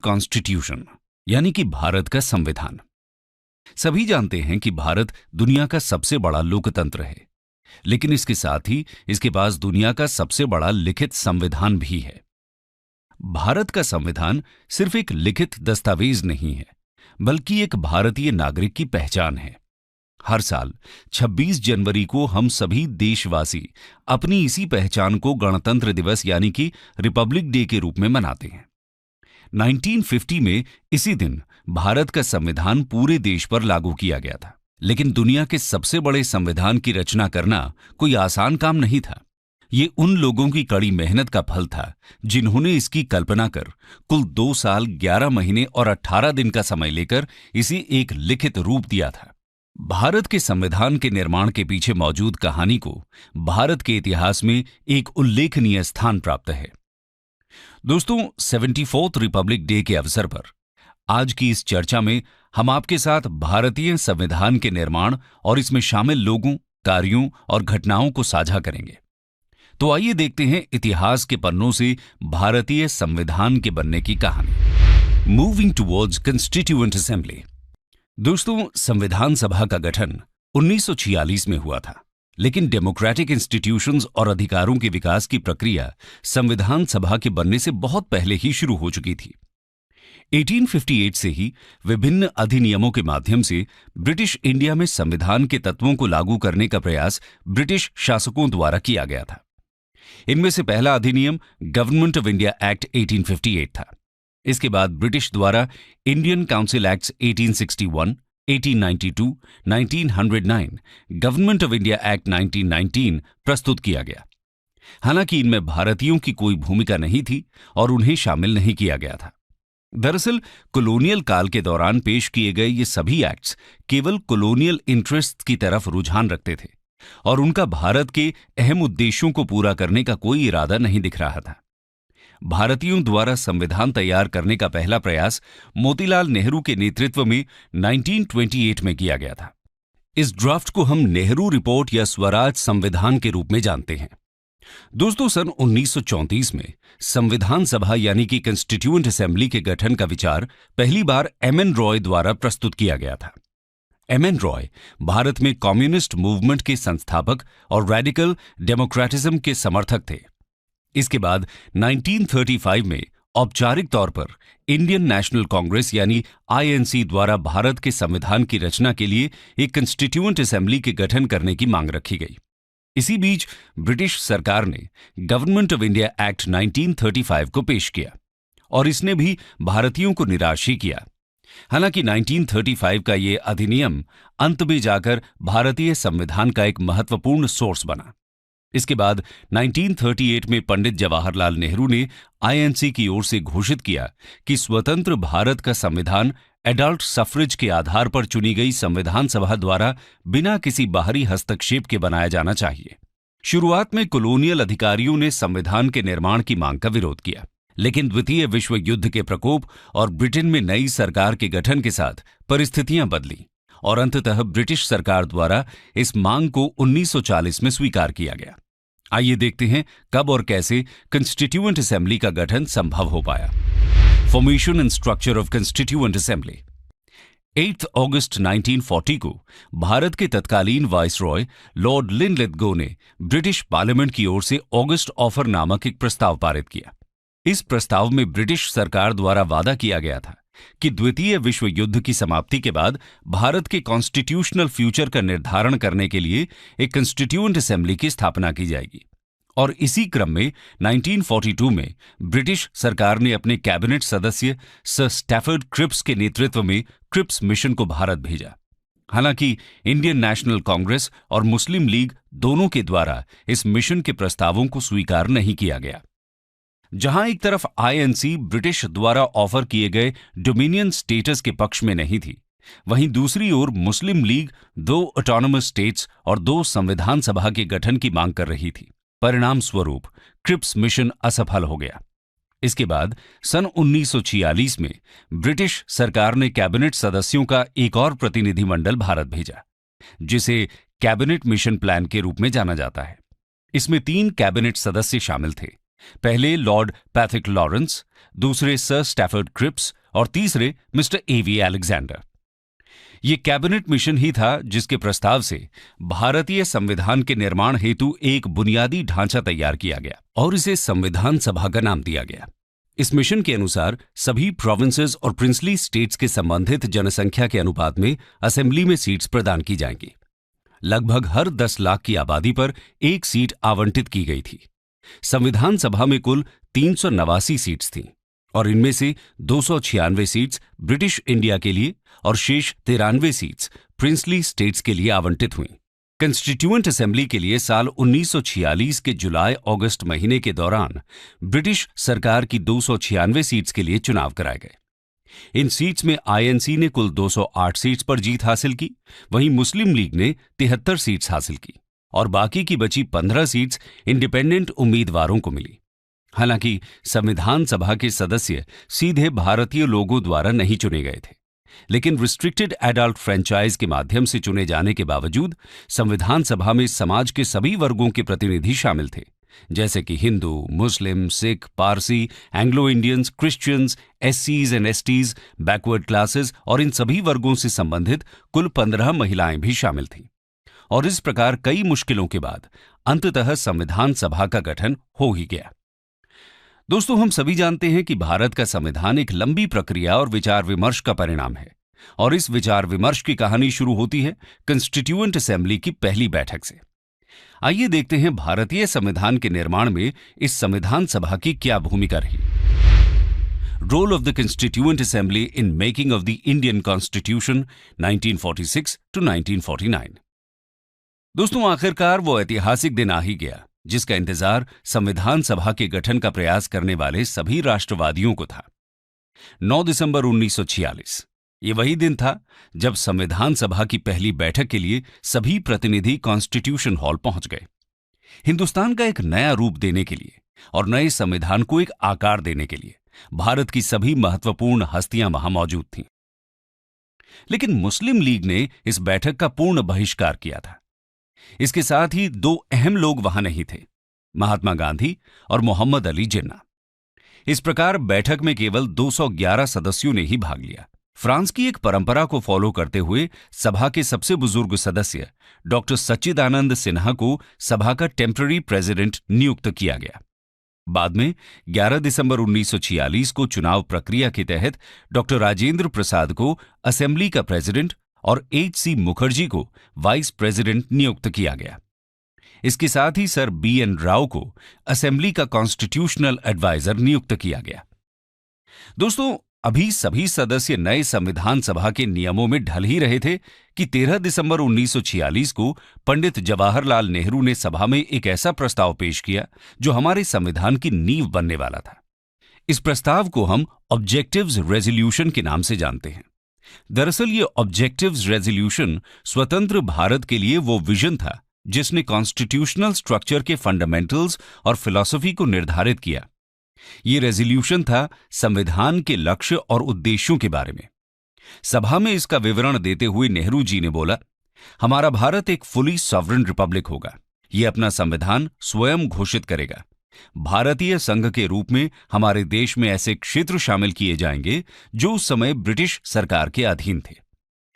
Constitution यानी कि भारत का संविधान। सभी जानते हैं कि भारत दुनिया का सबसे बड़ा लोकतंत्र है, लेकिन इसके साथ ही इसके पास दुनिया का सबसे बड़ा लिखित संविधान भी है। भारत का संविधान सिर्फ एक लिखित दस्तावेज नहीं है, बल्कि एक भारतीय नागरिक की पहचान है। हर साल 26 जनवरी को हम सभी देशवासी अपनी इसी पहचान को गणतंत्र दिवस यानी कि रिपब्लिक डे के रूप में मनाते हैं। 1950 में इसी दिन भारत का संविधान पूरे देश पर लागू किया गया था। लेकिन दुनिया के सबसे बड़े संविधान की रचना करना कोई आसान काम नहीं था। ये उन लोगों की कड़ी मेहनत का फल था जिन्होंने इसकी कल्पना कर कुल 2 साल 11 महीने और 18 दिन का समय लेकर इसे एक लिखित रूप दिया था। भारत के संविधान के निर्माण के पीछे मौजूद कहानी को भारत के इतिहास में एक उल्लेखनीय स्थान प्राप्त है। दोस्तों, 74th रिपब्लिक डे के अवसर पर आज की इस चर्चा में हम आपके साथ भारतीय संविधान के निर्माण और इसमें शामिल लोगों, कार्यों और घटनाओं को साझा करेंगे। तो आइए देखते हैं इतिहास के पन्नों से भारतीय संविधान के बनने की कहानी। Moving towards constituent assembly. दोस्तों, संविधान सभा का गठन 1946 में हुआ था, लेकिन डेमोक्रेटिक इंस्टीट्यूशंस और अधिकारों के विकास की प्रक्रिया संविधान सभा के बनने से बहुत पहले ही शुरू हो चुकी थी। 1858 से ही विभिन्न अधिनियमों के माध्यम से ब्रिटिश इंडिया में संविधान के तत्वों को लागू करने का प्रयास ब्रिटिश शासकों द्वारा किया गया था। इनमें से पहला अधिनियम गवर्नमेंट ऑफ इंडिया एक्ट 1858 था। इसके बाद ब्रिटिश द्वारा Indian council acts 1861, 1892, 1909, government of India act 1919 प्रस्तुत किया गया। हालांकि इनमें भारतीयों की कोई भूमिका नहीं थी और उन्हें शामिल नहीं किया गया था। दरअसल कॉलोनियल काल के दौरान पेश किए गए ये सभी एक्ट्स केवल कॉलोनियल इंटरेस्ट की तरफ रुझान रखते थे और उनका भारत के अहम उद्देश्यों को पूरा करने का कोई इरादा नहीं दिख रहा था। भारतीयों द्वारा संविधान तैयार करने का पहला प्रयास मोतीलाल नेहरू के नेतृत्व में 1928 में किया गया था। इस ड्राफ्ट को हम नेहरू रिपोर्ट या स्वराज संविधान के रूप में जानते हैं। दोस्तों, सन 1934 में संविधान सभा यानी कि कॉन्स्टिट्यूएंट असेंबली के गठन का विचार पहली बार एम.एन. रॉय द्वारा प्रस्तुत किया गया था। एम.एन. रॉय भारत में कम्युनिस्ट मूवमेंट के संस्थापक और रेडिकल डेमोक्रेटिज्म के समर्थक थे। इसके बाद 1935 में औपचारिक तौर पर इंडियन नेशनल कांग्रेस यानी आईएनसी द्वारा भारत के संविधान की रचना के लिए एक कॉन्स्टिट्यूएंट असेंबली के गठन करने की मांग रखी गई। इसी बीच ब्रिटिश सरकार ने गवर्नमेंट ऑफ इंडिया एक्ट 1935 को पेश किया और इसने भी भारतीयों को निराश ही किया। हालांकि 1935 का ये अधिनियम अंत में जाकर भारतीय संविधान का एक महत्वपूर्ण सोर्स बना। इसके बाद 1938 में पंडित जवाहरलाल नेहरू ने आईएनसी की ओर से घोषित किया कि स्वतंत्र भारत का संविधान एडल्ट सफरेज के आधार पर चुनी गई संविधान सभा द्वारा बिना किसी बाहरी हस्तक्षेप के बनाया जाना चाहिए। शुरुआत में कॉलोनियल अधिकारियों ने संविधान के निर्माण की मांग का विरोध किया, लेकिन द्वितीय विश्व युद्ध के प्रकोप और ब्रिटेन में नई सरकार के गठन के साथ परिस्थितियां बदली और अंततः ब्रिटिश सरकार द्वारा इस मांग को 1940 में स्वीकार किया गया। आइए देखते हैं कब और कैसे कॉन्स्टिट्यूएंट असेंबली का गठन संभव हो पाया। Formation and structure of constituent assembly. 8 अगस्त 1940 को भारत के तत्कालीन वाइसरॉय लॉर्ड लिनलिथगो ने ब्रिटिश पार्लियामेंट की ओर से ऑगस्ट ऑफर नामक एक प्रस्ताव पारित किया। इस प्रस्ताव में ब्रिटिश सरकार द्वारा वादा किया गया था कि द्वितीय विश्व युद्ध की समाप्ति के बाद भारत के कॉन्स्टिट्यूशनल फ्यूचर का निर्धारण करने के लिए एक कॉन्स्टिट्यूएंट असेंबली की स्थापना की जाएगी। और इसी क्रम में 1942 में ब्रिटिश सरकार ने अपने कैबिनेट सदस्य सर स्टैफर्ड क्रिप्स के नेतृत्व में क्रिप्स मिशन को भारत भेजा। हालांकि इंडियन नेशनल कांग्रेस और मुस्लिम लीग दोनों के द्वारा इस मिशन के प्रस्तावों को स्वीकार नहीं किया गया। जहां एक तरफ आईएनसी ब्रिटिश द्वारा ऑफर किए गए डोमिनियन स्टेटस के पक्ष में नहीं थी, वहीं दूसरी ओर मुस्लिम लीग 2 ऑटोनोमस स्टेट्स और 2 संविधान सभा के गठन की मांग कर रही थी। परिणाम स्वरूप क्रिप्स मिशन असफल हो गया। इसके बाद सन 1946 में ब्रिटिश सरकार ने कैबिनेट सदस्यों का एक और प्रतिनिधिमंडल भारत भेजा, जिसे कैबिनेट मिशन प्लान के रूप में जाना जाता है। इसमें 3 कैबिनेट सदस्य शामिल थे, पहले लॉर्ड पैथिक लॉरेंस, दूसरे सर स्टैफर्ड क्रिप्स और तीसरे मिस्टर एवी अलेक्जेंडर। ये कैबिनेट मिशन ही था जिसके प्रस्ताव से भारतीय संविधान के निर्माण हेतु एक बुनियादी ढांचा तैयार किया गया और इसे संविधान सभा का नाम दिया गया। इस मिशन के अनुसार सभी प्रोविंसेस और प्रिंसली स्टेट्स के संबंधित जनसंख्या के अनुपात में असेंबली में सीट्स प्रदान की जाएंगी। लगभग हर 10 लाख की आबादी पर एक सीट आवंटित की गई थी। संविधान सभा में कुल 389 सीट्स थीं और इनमें से 296 सीट्स ब्रिटिश इंडिया के लिए और शेष 93 सीट्स प्रिंसली स्टेट्स के लिए आवंटित हुईं। कंस्टिट्यूएंट असेंबली के लिए साल 1946 के जुलाई अगस्त महीने के दौरान ब्रिटिश सरकार की 296 सीट्स के लिए चुनाव कराए गए। इन सीट्स में आईएनसी ने कुल 208 सीट्स पर जीत हासिल की, वहीं मुस्लिम लीग ने 73 सीट्स हासिल की और बाकी की बची 15 सीट्स इंडिपेंडेंट उम्मीदवारों को मिली। हालांकि संविधान सभा के सदस्य सीधे भारतीय लोगों द्वारा नहीं चुने गए थे, लेकिन रिस्ट्रिक्टेड एडल्ट फ्रेंचाइज के माध्यम से चुने जाने के बावजूद संविधान सभा में समाज के सभी वर्गों के प्रतिनिधि शामिल थे, जैसे कि Hindu, Muslim, Sikh, Parsi, Anglo Indians, Christians, एससीज एंड एसटीज, बैकवर्ड क्लासेस और इन सभी वर्गों से संबंधित कुल 15 महिलाएं भी शामिल थीं। और इस प्रकार कई मुश्किलों के बाद अंततः संविधान सभा का गठन हो ही गया। दोस्तों, हम सभी जानते हैं कि भारत का संविधान एक लंबी प्रक्रिया और विचार विमर्श का परिणाम है और इस विचार विमर्श की कहानी शुरू होती है कंस्टिट्यूएंट असेंबली की पहली बैठक से। आइए देखते हैं भारतीय संविधान के निर्माण में इस संविधान सभा की क्या भूमिका रही। Role of the constituent assembly in making of the Indian constitution 1946 to 1949। दोस्तों, आखिरकार वो ऐतिहासिक दिन आ ही गया जिसका इंतजार संविधान सभा के गठन का प्रयास करने वाले सभी राष्ट्रवादियों को था। 9 दिसंबर 1946 ये वही दिन था जब संविधान सभा की पहली बैठक के लिए सभी प्रतिनिधि कॉन्स्टिट्यूशन हॉल पहुंच गए। हिंदुस्तान का एक नया रूप देने के लिए और नए संविधान को एक आकार देने के लिए भारत की सभी महत्वपूर्ण हस्तियां वहां मौजूद थीं। लेकिन मुस्लिम लीग ने इस बैठक का पूर्ण बहिष्कार किया था। इसके साथ ही दो अहम लोग वहां नहीं थे, महात्मा गांधी और मोहम्मद अली जिन्ना। इस प्रकार बैठक में केवल 211 सदस्यों ने ही भाग लिया। फ्रांस की एक परंपरा को फॉलो करते हुए सभा के सबसे बुजुर्ग सदस्य डॉक्टर सच्चिदानंद सिन्हा को सभा का टेम्पररी प्रेसिडेंट नियुक्त किया गया। बाद में 11 दिसंबर 1946 को चुनाव प्रक्रिया के तहत डॉक्टर राजेंद्र प्रसाद को असेंबली का प्रेसिडेंट और एच.सी. मुखर्जी को वाइस प्रेसिडेंट नियुक्त किया गया। इसके साथ ही सर बी.एन. राव को असेंबली का कॉन्स्टिट्यूशनल एडवाइजर नियुक्त किया गया। दोस्तों, अभी सभी सदस्य नए संविधान सभा के नियमों में ढल ही रहे थे कि 13 दिसंबर 1946 को पंडित जवाहरलाल नेहरू ने सभा में एक ऐसा प्रस्ताव पेश किया जो हमारे संविधान की नींव बनने वाला था। इस प्रस्ताव को हम ऑब्जेक्टिव्स रेजोल्यूशन के नाम से जानते हैं। दरअसल ये ऑब्जेक्टिव्स रेजोल्यूशन स्वतंत्र भारत के लिए वो विजन था जिसने कॉन्स्टिट्यूशनल स्ट्रक्चर के फंडामेंटल्स और फिलॉसफी को निर्धारित किया। ये रेजोल्यूशन था संविधान के लक्ष्य और उद्देश्यों के बारे में। सभा में इसका विवरण देते हुए नेहरू जी ने बोला, हमारा भारत एक फुली सॉवरेन रिपब्लिक होगा। ये अपना संविधान स्वयं घोषित करेगा। भारतीय संघ के रूप में हमारे देश में ऐसे क्षेत्र शामिल किए जाएंगे जो उस समय ब्रिटिश सरकार के अधीन थे।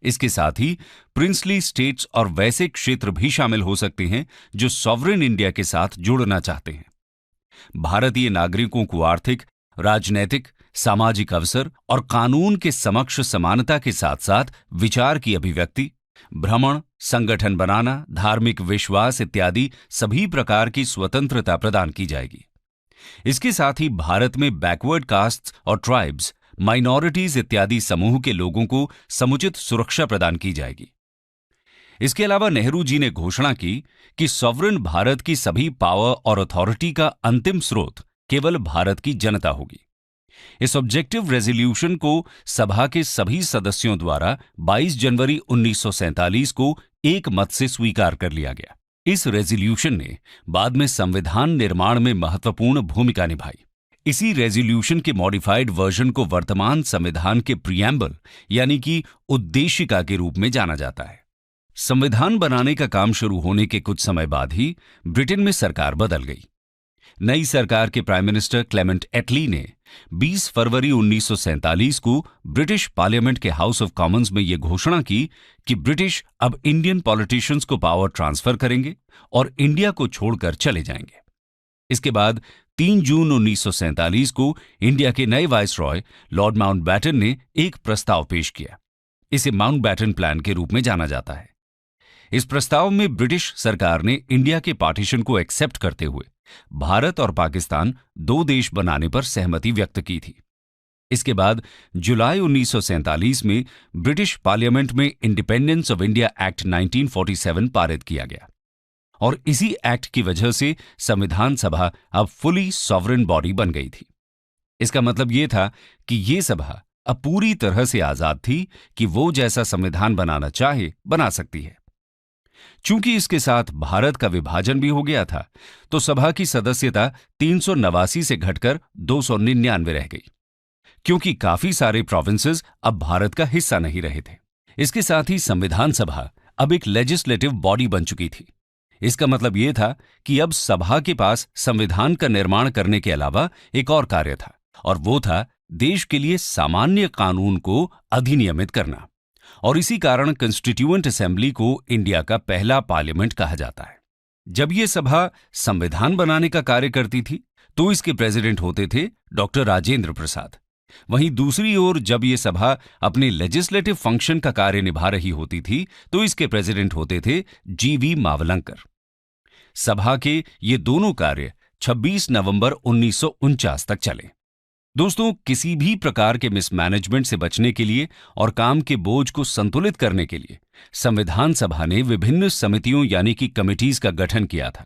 इसके साथ ही प्रिंसली स्टेट्स और वैसे क्षेत्र भी शामिल हो सकते हैं जो सॉवरेन इंडिया के साथ जुड़ना चाहते हैं। भारतीय नागरिकों को आर्थिक, राजनैतिक, सामाजिक अवसर और कानून के समक्ष समानता के साथ साथ विचार की अभिव्यक्ति, भ्रमण, संगठन बनाना, धार्मिक विश्वास इत्यादि सभी प्रकार की स्वतंत्रता प्रदान की जाएगी। इसके साथ ही भारत में बैकवर्ड कास्ट्स और ट्राइब्स, माइनॉरिटीज इत्यादि समूह के लोगों को समुचित सुरक्षा प्रदान की जाएगी। इसके अलावा नेहरू जी ने घोषणा की कि सॉवरेन भारत की सभी पावर और अथॉरिटी का अंतिम स्रोत केवल भारत की जनता होगी। इस ऑब्जेक्टिव रेजोल्यूशन को सभा के सभी सदस्यों द्वारा 22 जनवरी 1947 को एक मत से स्वीकार कर लिया गया। इस रेजोल्यूशन ने बाद में संविधान निर्माण में महत्वपूर्ण भूमिका निभाई। इसी रेजोल्यूशन के मॉडिफाइड वर्जन को वर्तमान संविधान के प्रीएम्बल यानी कि उद्देशिका के रूप में जाना जाता है। संविधान बनाने का काम शुरू होने के कुछ समय बाद ही ब्रिटेन में सरकार बदल गई। नई सरकार के प्राइम मिनिस्टर क्लेमेंट एटली ने 20 फरवरी 1947 को ब्रिटिश पार्लियामेंट के हाउस ऑफ कॉमन्स में यह घोषणा की कि ब्रिटिश अब इंडियन पॉलिटिशियंस को पावर ट्रांसफर करेंगे और इंडिया को छोड़कर चले जाएंगे। इसके बाद 3 जून 1947 को इंडिया के नए वाइसरॉय लॉर्ड माउंटबैटन ने एक प्रस्ताव पेश किया। इसे माउंटबैटन प्लान के रूप में जाना जाता है। इस प्रस्ताव में ब्रिटिश सरकार ने इंडिया के पार्टीशन को एक्सेप्ट करते हुए भारत और पाकिस्तान 2 देश बनाने पर सहमति व्यक्त की थी। इसके बाद जुलाई 1947 में ब्रिटिश पार्लियामेंट में इंडिपेंडेंस ऑफ इंडिया एक्ट 1947 पारित किया गया और इसी एक्ट की वजह से संविधान सभा अब फुली सॉवरेन बॉडी बन गई थी। इसका मतलब यह था कि यह सभा अब पूरी तरह से आजाद थी कि वो जैसा संविधान बनाना चाहे बना सकती है। चूंकि इसके साथ भारत का विभाजन भी हो गया था, तो सभा की सदस्यता 389 से घटकर 299 रह गई, क्योंकि काफी सारे प्रोविंसेस अब भारत का हिस्सा नहीं रहे थे। इसके साथ ही संविधान सभा अब एक लेजिस्लेटिव बॉडी बन चुकी थी। इसका मतलब यह था कि अब सभा के पास संविधान का निर्माण करने के अलावा एक और कार्य था, और वो था देश के लिए सामान्य कानून को अधिनियमित करना। और इसी कारण कंस्टिट्यूएंट असेंबली को इंडिया का पहला पार्लियामेंट कहा जाता है। जब यह सभा संविधान बनाने का कार्य करती थी तो इसके प्रेसिडेंट होते थे डॉक्टर राजेंद्र प्रसाद। वहीं दूसरी ओर जब यह सभा अपने लेजिस्लेटिव फंक्शन का कार्य निभा रही होती थी तो इसके प्रेसिडेंट होते थे जीवी मावलंकर। सभा के ये दोनों कार्य 26 नवंबर 1949 तक चले। दोस्तों, किसी भी प्रकार के मिसमैनेजमेंट से बचने के लिए और काम के बोझ को संतुलित करने के लिए संविधान सभा ने विभिन्न समितियों यानी कि कमिटीज का गठन किया था।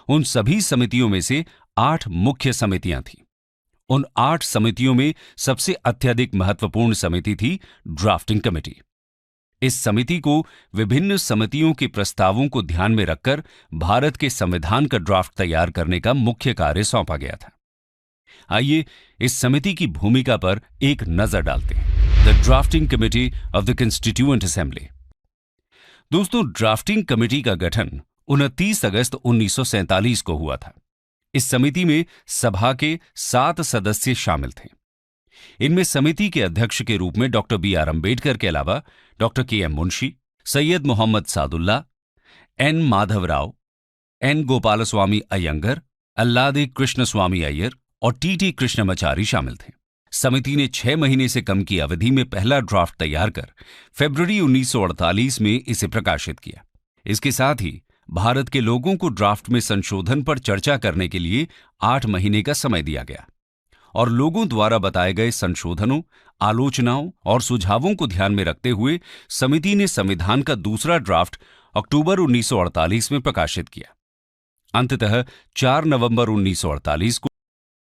उन सभी समितियों में से 8 मुख्य समितियां थीं। उन 8 समितियों में सबसे अत्यधिक महत्वपूर्ण समिति थी ड्राफ्टिंग कमेटी। इस समिति को विभिन्न समितियों के प्रस्तावों को ध्यान में रखकर भारत के संविधान का ड्राफ्ट तैयार करने का मुख्य कार्य सौंपा गया था। आइए इस समिति की भूमिका पर एक नजर डालते हैं। The drafting committee of the constituent assembly. दोस्तों, ड्राफ्टिंग कमेटी का गठन 29 अगस्त 1947 को हुआ था। इस समिति में सभा के 7 सदस्य शामिल थे। इनमें समिति के अध्यक्ष के रूप में डॉक्टर B.R. अम्बेडकर के अलावा doctor K.M. Munshi, Syed Mohammad Saadulla, N. Madhavrao, N. Gopalaswami Ayyangar, Alladi Krishnaswami Iyer और T.T. कृष्णमाचारी शामिल थे। समिति ने 6 महीने से कम की अवधि में पहला ड्राफ्ट तैयार कर फरवरी 1948 में इसे प्रकाशित किया। इसके साथ ही भारत के लोगों को ड्राफ्ट में संशोधन पर चर्चा करने के लिए 8 महीने का समय दिया गया और लोगों द्वारा बताए गए संशोधनों, आलोचनाओं और सुझावों को ध्यान में रखते हुए समिति ने संविधान का दूसरा ड्राफ्ट अक्टूबर 1948 में प्रकाशित किया। अंततः 4 नवंबर 1948 को